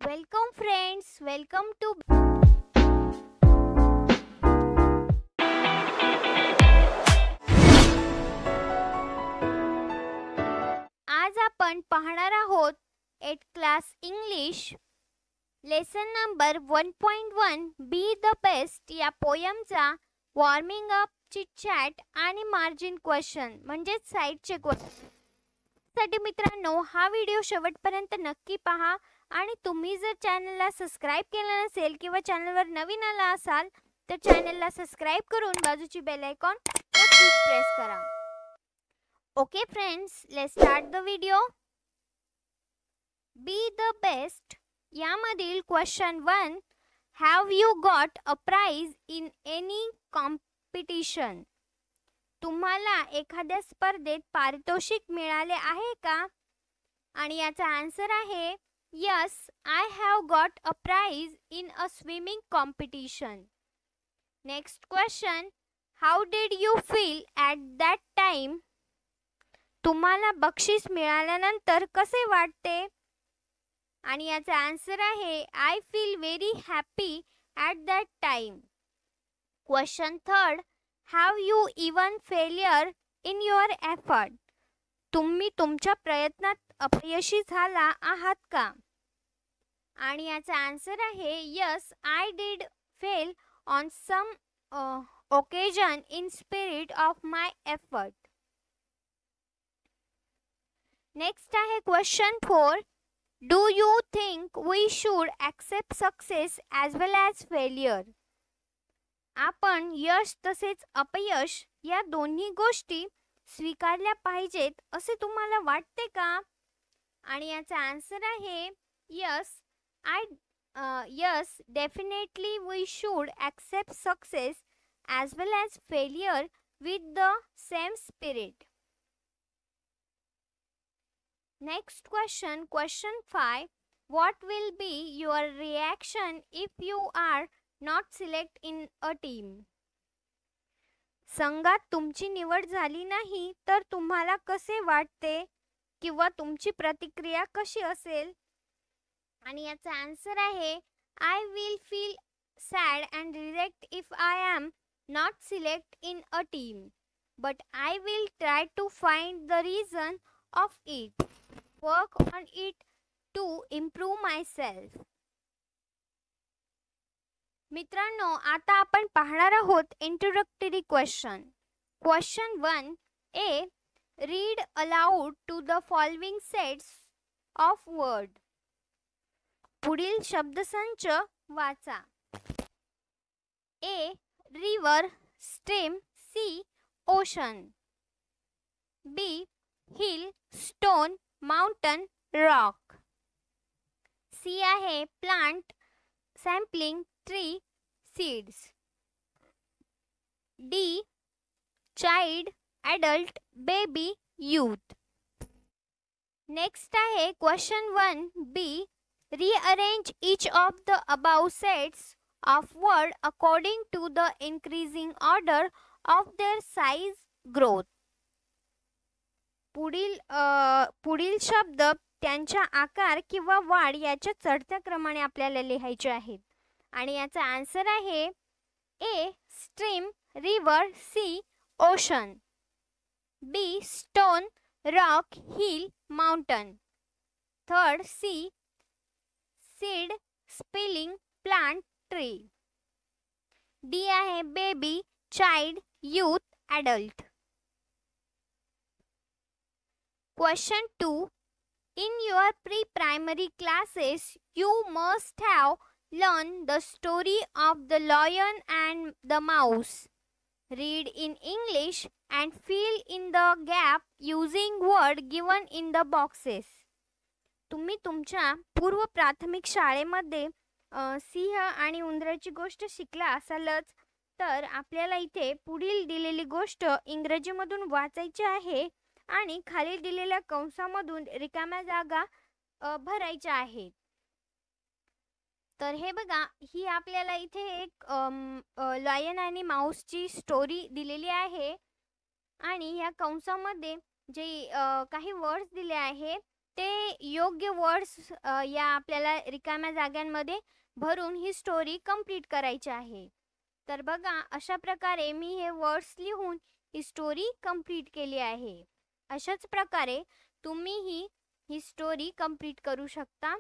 Welcome friends, welcome to आज आपण पाहणार आहोत 8th class English lesson number 1.1 B the best या पोयमचा वॉर्मिंग अप चिट चॅट आणि मार्जिन क्वेश्चन म्हणजे साइडचे क्वेश्चन साठी मित्रांनो हा व्हिडिओ शेवटपर्यंत नक्की पहा आणि तुम्ही जर चॅनलला सबस्क्राइब केलं नसेल किंवा चॅनलवर नवीन आला असाल तर चॅनलला सबस्क्राइब करून बाजूची बेल आयकॉन नक्की प्रेस करा. Okay friends, let's start the video. Be the best यामधील question 1, have you got a prize in any competition? तुम्हाला एखाद्या स्पर्धेत पारितोषिक मिळाले आहे का? आणि याचा आन्सर आहे Yes, I have got a prize in a swimming competition. Next question, how did you feel at that time? तुम्हाला बक्षीस मिळाल्यानंतर कसे वाटते? आणि याचा आन्सर आहे I feel very happy at that time. Question 3, have you even failure in your effort? तुम्ही तुमच्या प्रयत्नात अपयशी झाला आहात का? आणि याचा आन्सर आहे yes I did fail on some occasion in spirit of my effort. Next आहे question 4, do you think we should accept success as well as failure? आपण यश तसेच अपयश या दोन्ही गोष्टी स्वीकारल्या पाहिजेत असे तुम्हाला वाटते का? आणि याचा आन्सर आहे yes, definitely we should accept success as well as failure with the same spirit. Next question, question 5, what will be your reaction if you are not selected in a team? संघात तुमची निवड झाली नाही तर तुम्हाला कसे वाटते किंवा तुमची प्रतिक्रिया कशी असेल? आणि याचा आन्सर आहे I will feel sad and regret if I am not select in a team, but I will try to find the reason of it, work on it to improve myself. मित्रांनो, आता आपण पाहणार आहोत introductory question. Question 1 A, read aloud to the following sets of word. पुढील शब्दसंच वाचा. A, river, stream, sea, ocean. B, hill, stone, mountain, rock. C आहे plant, sampling, tree, seeds. D, child, adult, baby, youth. Next आहे question 1 B, rearrange each of the above sets of word according to the increasing order of their size growth. पुढील शब्द त्यांच्या आकार किंवा वाढ याच्या चढत्या क्रमाने आपल्याला लिहायचे आहेत. आणि याचा आन्सर आहे A, stream, river, sea, ocean. B, stone, rock, hill, mountain. Third, C, seed, spelling, plant, tree. D आहे baby, child, youth, adult. Question 2, in your pre-primary classes you must have learned the story of the lion and the mouse. Read in English and fill in the gap using word given in the boxes. तुम्ही तुमच्या पूर्व प्राथमिक शाळेमध्ये सिंह आणि उंदराची गोष्ट शिकला असालच, तर आपल्याला इथे पुढील दिलेली गोष्ट इंग्रजीमधून वाचायची आहे आणि खाली दिलेल्या कंसामधून रिकाम्या जागा भरायच्या आहेत. तर हे बघा, ही आपल्याला इथे एक लायन आणि माऊसची स्टोरी दिलेली आहे आणि या कंसामध्ये जे काही वर्ड्स दिले आहे ते योग्य वर्ड्स या आपल्याला रिकाम्या जागांमध्ये भरून ही स्टोरी कंप्लीट करायची आहे. तर बघा, अशा प्रकारे मी हे वर्ड्स लिहून ही स्टोरी कंप्लीट केली आहे. अशाच प्रकारे तुम्हीही ही स्टोरी कंप्लीट करू शकता.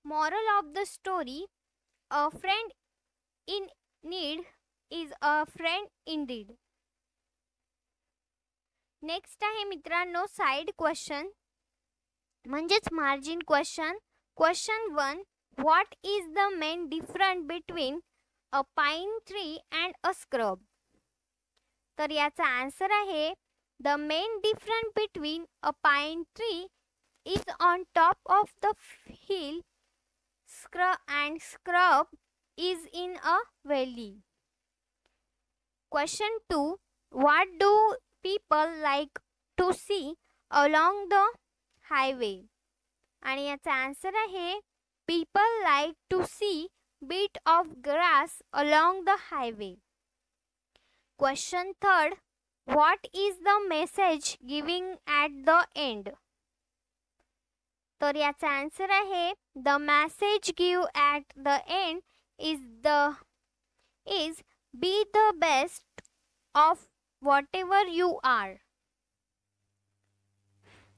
Moral of the story, a friend in need is a friend Indeed. Next आहे मित्रांनो साइड क्वेश्चन म्हणजेच margin question. Question 1, what is the main different between a pine tree and a scrub. तर याचा answer आहे the main different between a pine tree is on top of the hill and scrub is in a valley. Question 2, what do people like to see along the highway. आणि याचा answer आहे people like to see bit of grass along the highway. Question 3, what is the message giving at the end. तर याचा answer आहे the message give at the end is be the best of whatever you are.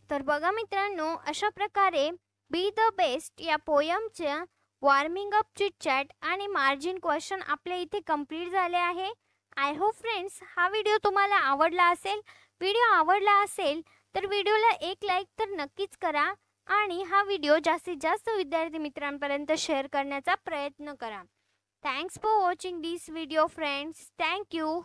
तर बघा मित्रांनो, अशा प्रकारे बी the best या पोयमच्या warming up chitchat आणि मार्जिन क्वेश्चन आपल्या इथे कंप्लीट झाले आहे. आय होप फ्रेंड्स हा व्हिडिओ तुम्हाला आवडला असेल. व्हिडिओ आवडला असेल तर व्हिडिओला एक लाईक तर नक्कीच करा आणि हा व्हिडिओ जास्तीत जास्त विद्यार्थी मित्रांपर्यंत शेअर करण्याचा प्रयत्न करा. Thanks for watching this video friends. Thank you.